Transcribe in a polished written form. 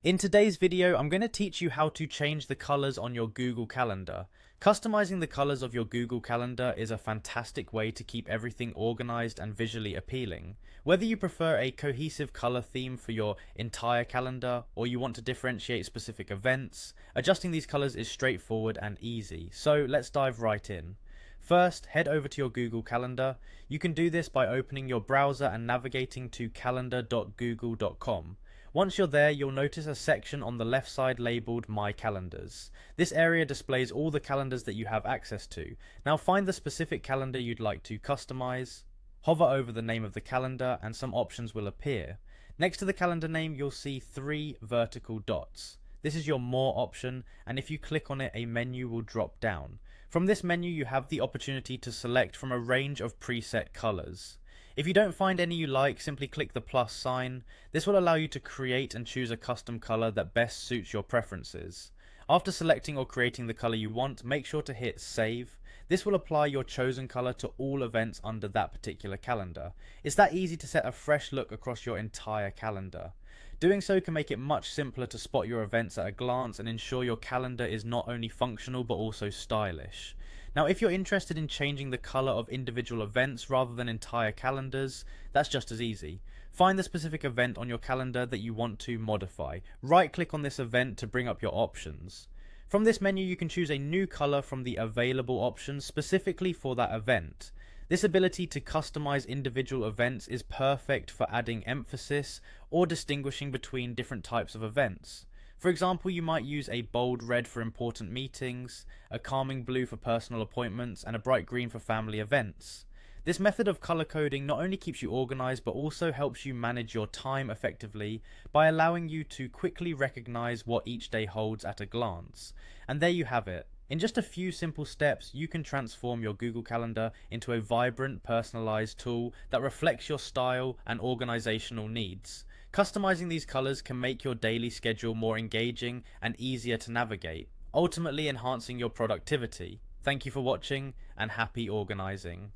In today's video, I'm going to teach you how to change the colors on your Google Calendar. Customizing the colors of your Google Calendar is a fantastic way to keep everything organized and visually appealing. Whether you prefer a cohesive color theme for your entire calendar or you want to differentiate specific events, adjusting these colors is straightforward and easy. So let's dive right in. First, head over to your Google Calendar. You can do this by opening your browser and navigating to calendar.google.com. Once you're there, you'll notice a section on the left side labeled My Calendars. This area displays all the calendars that you have access to. Now find the specific calendar you'd like to customize. Hover over the name of the calendar and some options will appear. Next to the calendar name, you'll see 3 vertical dots. This is your More option, and if you click on it, a menu will drop down. From this menu, you have the opportunity to select from a range of preset colors. If you don't find any you like, simply click the plus sign. This will allow you to create and choose a custom color that best suits your preferences. After selecting or creating the color you want, make sure to hit save. This will apply your chosen color to all events under that particular calendar. It's that easy to set a fresh look across your entire calendar. Doing so can make it much simpler to spot your events at a glance and ensure your calendar is not only functional but also stylish. Now, if you're interested in changing the color of individual events rather than entire calendars, that's just as easy. Find the specific event on your calendar that you want to modify. Right-click on this event to bring up your options. From this menu, you can choose a new color from the available options specifically for that event. This ability to customize individual events is perfect for adding emphasis or distinguishing between different types of events. For example, you might use a bold red for important meetings, a calming blue for personal appointments, and a bright green for family events. This method of color coding not only keeps you organized but also helps you manage your time effectively by allowing you to quickly recognize what each day holds at a glance. And there you have it. In just a few simple steps, you can transform your Google Calendar into a vibrant, personalized tool that reflects your style and organizational needs. Customizing these colors can make your daily schedule more engaging and easier to navigate, ultimately enhancing your productivity. Thank you for watching and happy organizing.